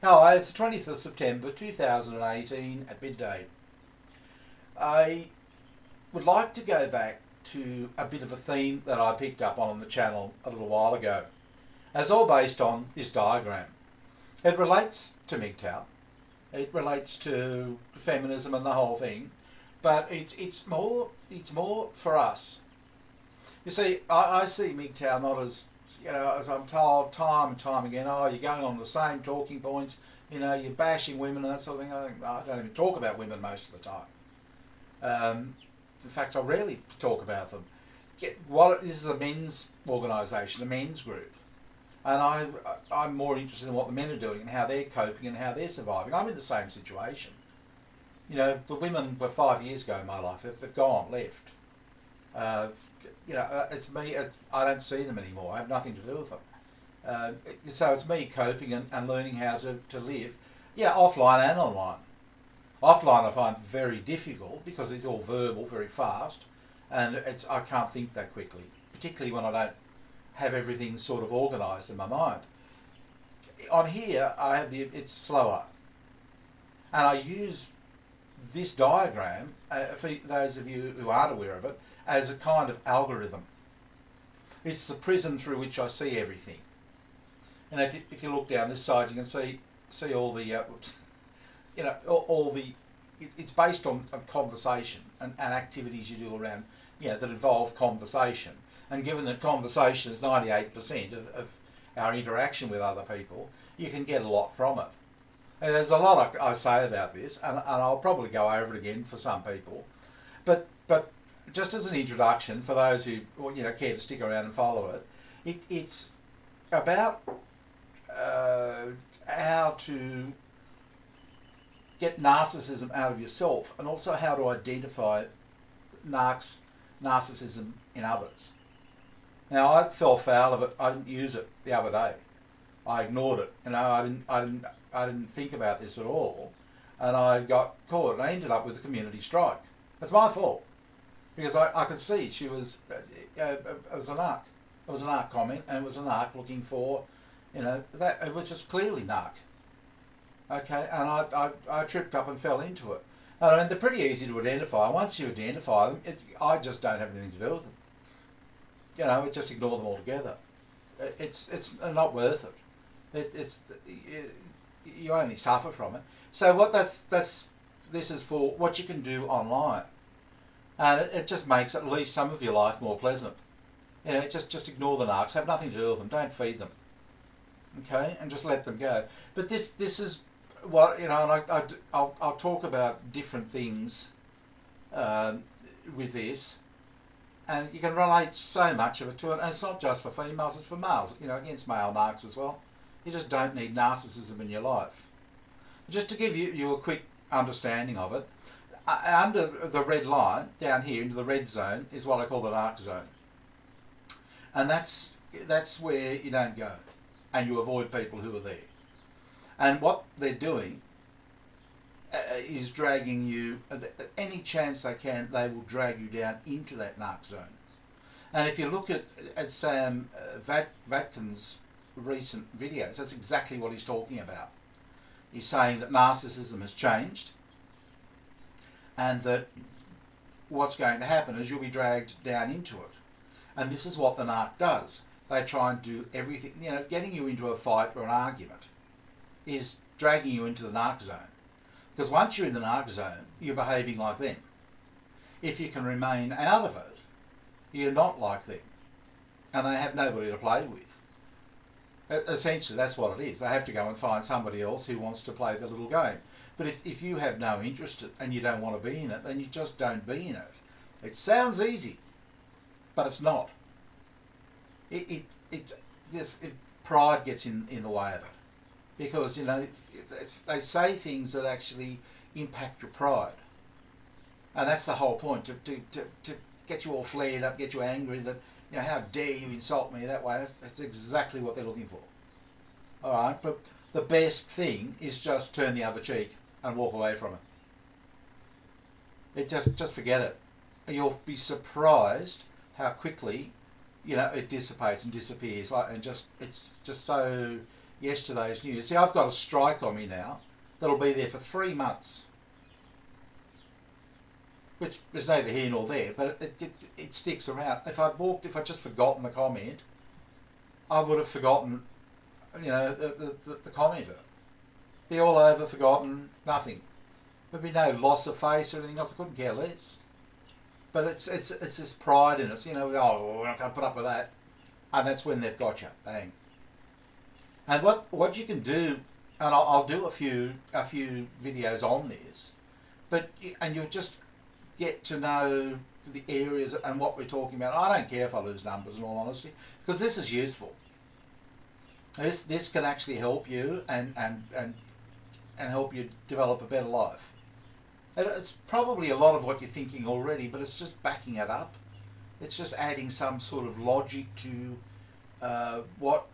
Hello, it's the 20th of September 2018 at midday. I would like to go back to a bit of a theme that I picked up on the channel a little while ago. It's all based on this diagram. It relates to mgtow, it relates to feminism and the whole thing, but it's more for us. You see, I see mgtow not as, as I'm told time and time again, oh, you're going on the same talking points, you're bashing women and that sort of thing. I don't even talk about women most of the time. In fact, I rarely talk about them. This is a men's organisation, a men's group, and I'm more interested in what the men are doing and how they're coping and how they're surviving. I'm in the same situation. The women were 5 years ago in my life. They've gone, left. It's me. I don't see them anymore. I have nothing to do with them. So it's me coping and learning how to live, offline and online. Offline I find very difficult because it's all verbal, very fast, and I can't think that quickly, particularly when I don't have everything sort of organised in my mind. On here I have it's slower, and I use this diagram, for those of you who aren't aware of it, as a kind of algorithm. It's the prism through which I see everything. And if you look down this side, you can see all the it's based on conversation and activities you do around that involve conversation. And given that conversation is 98% of our interaction with other people, you can get a lot from it. And there's a lot I say about this, and I'll probably go over it again for some people, but just as an introduction for those who care to stick around and follow it, it's about how to get narcissism out of yourself, and also how to identify narcissism in others. Now, I fell foul of it. I didn't use it the other day. I ignored it. I didn't think about this at all, and I got caught. And I ended up with a community strike. It's my fault, because I could see she was it was a narc. It was a narc comment, and it was a narc looking for that. It was just clearly narc. Okay, and I tripped up and fell into it. And they're pretty easy to identify. Once you identify them, I just don't have anything to do with them. Just ignore them altogether. It's not worth it. You only suffer from it. So this is for what you can do online, and it just makes at least some of your life more pleasant. Just ignore the narcs. Have nothing to do with them. Don't feed them. Okay, and just let them go. But this is what and I'll talk about different things with this, and you can relate so much of it to it. And it's not just for females; it's for males. Against male narcs as well. You just don't need narcissism in your life. Just to give you a quick understanding of it, under the red line down here into the red zone is what I call the narc zone, and that's where you don't go, and you avoid people who are there. And what they're doing is dragging you, any chance they can, they will drag you down into that narc zone. And if you look at Sam Vatkin's recent videos, that's exactly what he's talking about. He's saying that narcissism has changed, and that what's going to happen is you'll be dragged down into it. And this is what the narc does. They try and do everything, getting you into a fight or an argument is dragging you into the narc zone. Because once you're in the narc zone, you're behaving like them. If you can remain out of it, you're not like them. And they have nobody to play with. Essentially, that's what it is. They have to go and find somebody else who wants to play the little game. But if you have no interest and you don't want to be in it, then you just don't be in it. It sounds easy, but it's not. Pride gets in the way of it, because they say things that actually impact your pride, and that's the whole point, to get you all flared up, get you angry, that how dare you insult me that way. That's exactly what they're looking for. All right, but the best thing is just turn the other cheek and walk away from it. Just forget it. You'll be surprised how quickly it dissipates and disappears. It's just so yesterday's news. See, I've got a strike on me now that'll be there for 3 months. Which is neither here nor there, but it sticks around. If I'd just forgotten the comment, I would have forgotten, you know, the commenter. Be all over, forgotten, nothing. There'd be no loss of face or anything else. I couldn't care less. But it's this pride in us, you know. Oh, we're not going to put up with that, and that's when they've got you, bang. And what you can do, and I'll do a few videos on this, and you'll just get to know the areas and what we're talking about. I don't care if I lose numbers, in all honesty, because this is useful. This can actually help you and help you develop a better life. It's probably a lot of what you're thinking already, but it's just backing it up. It's just adding some sort of logic to what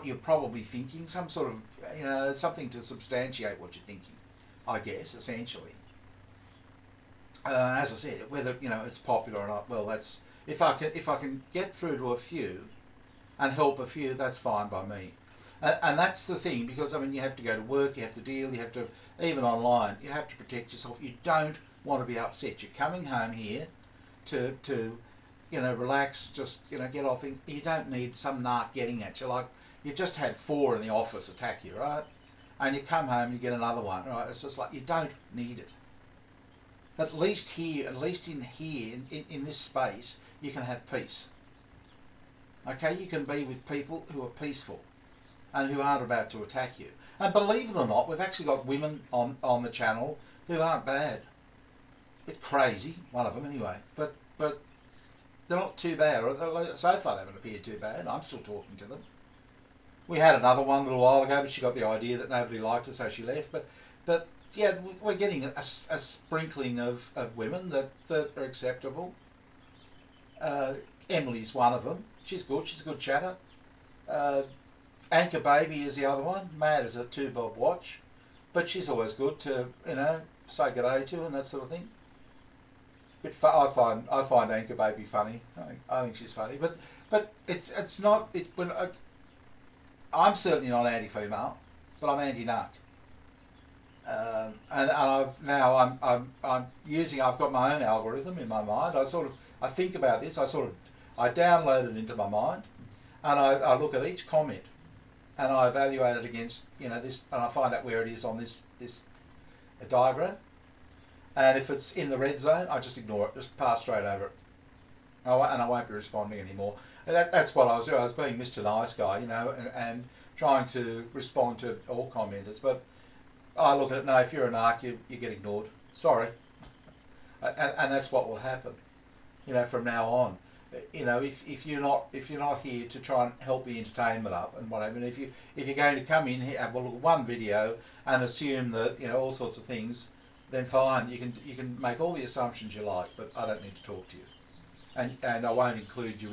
you're probably thinking, some sort of, you know, something to substantiate what you're thinking, I guess, essentially. As I said, whether, you know, it's popular or not, well, that's, if I can get through to a few and help a few, that's fine by me. And that's the thing, because I mean, you have to go to work, you have to deal, you have to, even online, you have to protect yourself. You don't want to be upset. You're coming home here to you know, relax, just, you know, get off. You don't need some narc getting at you. Like, you've just had 4 in the office attack you, right? And you come home, you get another one, right? It's just like, you don't need it. At least here, at least in here, in this space, you can have peace. Okay, you can be with people who are peaceful and who aren't about to attack you. And believe it or not, we've actually got women on the channel who aren't bad. A bit crazy, one of them anyway, but they're not too bad. Or so far they haven't appeared too bad. I'm still talking to them. We had another one a little while ago, but she got the idea that nobody liked her, so she left. But yeah, we're getting a sprinkling of women that are acceptable. Emily's one of them. She's good. She's a good chatter. Anchor Baby is the other one. Mad as a 2-bob watch, but she's always good to, you know, say good day to and that sort of thing. I find Anchor Baby funny. I think she's funny, but it's not. I'm certainly not anti-female, but I'm anti-narc. And I'm using. I've got my own algorithm in my mind. I think about this. I download it into my mind, and I look at each comment, and I evaluate it against, you know, this, and I find out where it is on this diagram. And if it's in the red zone, I just ignore it, just pass straight over it, and I won't be responding anymore. And that's what I was doing. I was being Mr. Nice Guy, you know, and trying to respond to all commenters. But I look at it, no, if you're a narc, you get ignored. Sorry. And that's what will happen, you know, from now on. You know, if you're not here to try and help the entertainment up and whatever, and if you're going to come in here, have a look at one video and assume that, you know, all sorts of things, then fine, you can make all the assumptions you like, but I don't need to talk to you, and I won't include you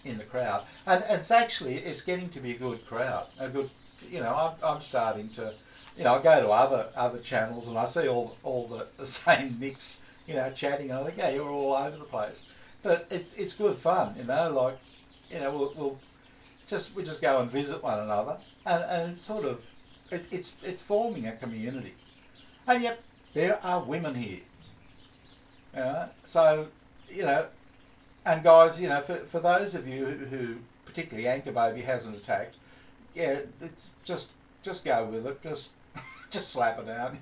in the crowd. And it's getting to be a good crowd, a good, you know, I'm starting to, you know, I go to other channels and I see all the same nicks, you know, chatting, and I think, yeah, you're all over the place. But it's good fun, you know, like, you know, we just go and visit one another, and it's sort of, it's forming a community. And yet, there are women here, you know, so, you know, and guys, you know, for those of you who particularly Anchor Baby hasn't attacked, yeah, it's just go with it, just slap her down.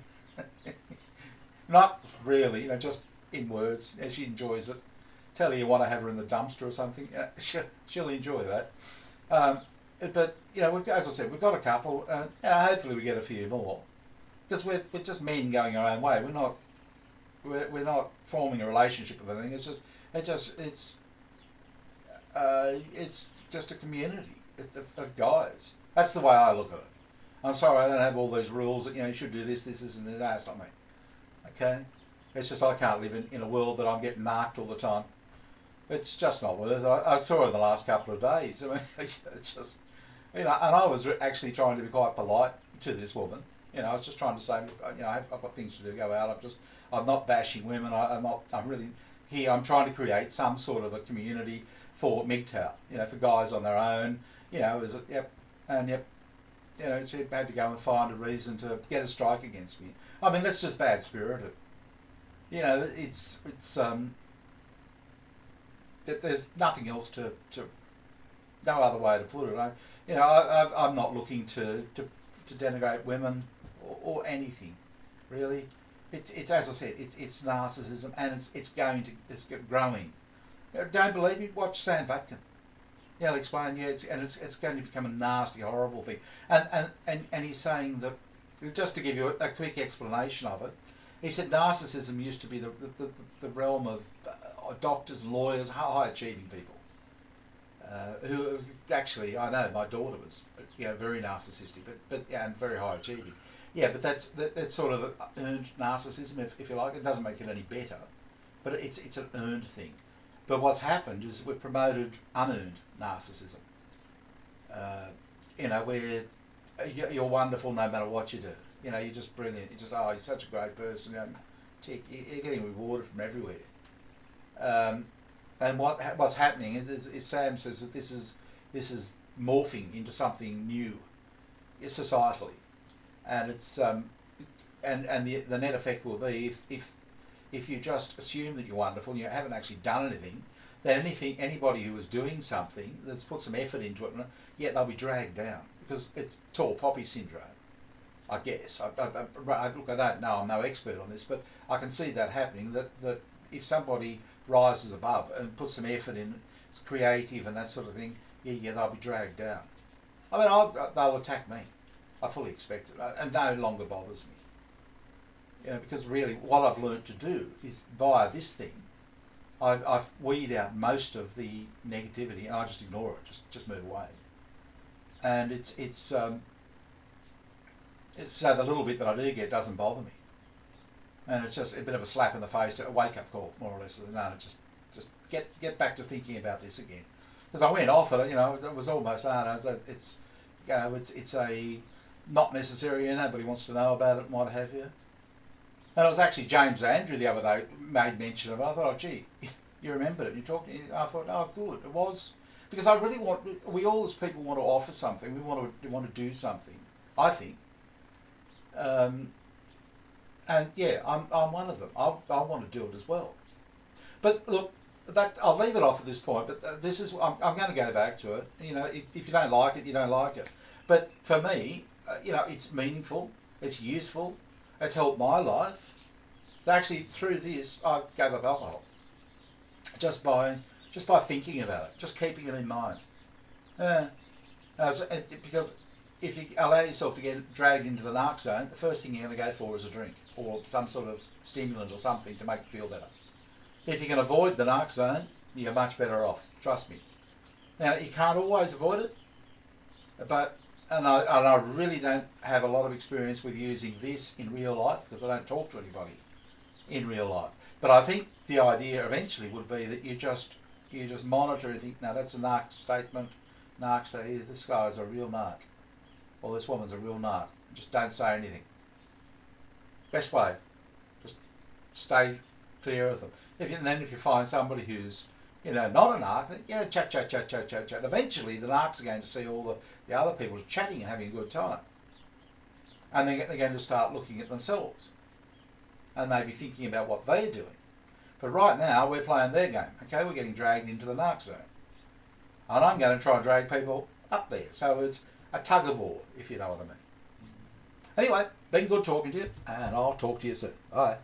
Not really, you know, just in words, and she enjoys it. Tell her you want to have her in the dumpster or something, she'll enjoy that. But, you know, as I said, we've got a couple, and hopefully we get a few more, because we're just men going our own way. We're not forming a relationship with anything. It's just a community of guys. That's the way I look at it. I'm sorry, I don't have all these rules that, you know, you should do this, and that. No, it's not me. Okay? It's just I can't live in a world that I'm getting narked all the time. It's just not worth it. I saw it in the last couple of days. I mean, it's just, you know, and I was actually trying to be quite polite to this woman. You know, I was just trying to say, you know, I've got things to do, go out. I'm not bashing women. I'm really here. I'm trying to create some sort of a community for mgtow, you know, for guys on their own. You know, yep, And yep, you know, she had to go and find a reason to get a strike against me. I mean, that's just bad spirited. You know, there's nothing else to no other way to put it. I'm not looking to denigrate women or anything, really. It's as I said, it's narcissism, and it's growing. Don't believe me? Watch Sam Vatkin. Yeah, I'll explain. Yeah, it's going to become a nasty, horrible thing. And he's saying that, just to give you a quick explanation of it, he said narcissism used to be the realm of doctors and lawyers, high achieving people. Who actually, I know my daughter was, very narcissistic, but and very high achieving. Yeah, but that's sort of earned narcissism, if you like. It doesn't make it any better, but it's an earned thing. But what's happened is we've promoted unearned narcissism. Where you're wonderful no matter what you do. You're just brilliant. You're such a great person. You're getting rewarded from everywhere. And what's happening is Sam says that this is morphing into something new, societally, and it's and the net effect will be if you just assume that you're wonderful and you haven't actually done anything, then anybody who is doing something that's put some effort into it, yet they'll be dragged down because it's tall poppy syndrome, I guess. Look, I don't know, I'm no expert on this, but I can see that happening, that if somebody rises above and puts some effort in, it's creative and that sort of thing, yeah, they'll be dragged down. I mean, they'll attack me. I fully expect it, and no longer bothers me. Because really what I've learned to do is, via this thing, I've weed out most of the negativity and I just ignore it, just move away. And it's so the little bit that I do get doesn't bother me. And it's just a bit of a slap in the face, a wake-up call, more or less. No, just get back to thinking about this again. Because I went off it, it was almost, it's a not necessary, and nobody wants to know about it and what have you. And it was actually James Andrew the other day made mention of it. I thought, oh gee, you remembered it. You talked. I thought, oh good, it was, because I really we all as people want to offer something. We want to do something, I think. And yeah, I'm one of them. I want to do it as well. But look, I'll leave it off at this point. But this is, I'm going to go back to it. If you don't like it, you don't like it. But for me, it's meaningful. It's useful. It's helped my life. Actually, through this, I gave up alcohol. Just by thinking about it, just keeping it in mind. Because if you allow yourself to get dragged into the narc zone, the first thing you're going to go for is a drink or some sort of stimulant or something to make you feel better. If you can avoid the narc zone, you're much better off. Trust me. Now, you can't always avoid it, and I really don't have a lot of experience with using this in real life because I don't talk to anybody in real life. But I think the idea eventually would be that you just monitor and think, no, that's a narc statement. Narc say, this guy's a real narc, or this woman's a real narc. Just don't say anything. Best way, just stay clear of them. Then if you find somebody who's not a narc, then, chat. Eventually the narcs are going to see all the other people chatting and having a good time. And they're going to start looking at themselves and maybe thinking about what they're doing. But right now we're playing their game. Okay, we're getting dragged into the narc zone. And I'm going to try and drag people up there. So it's a tug of war, if you know what I mean. Anyway, been good talking to you, and I'll talk to you soon. Bye.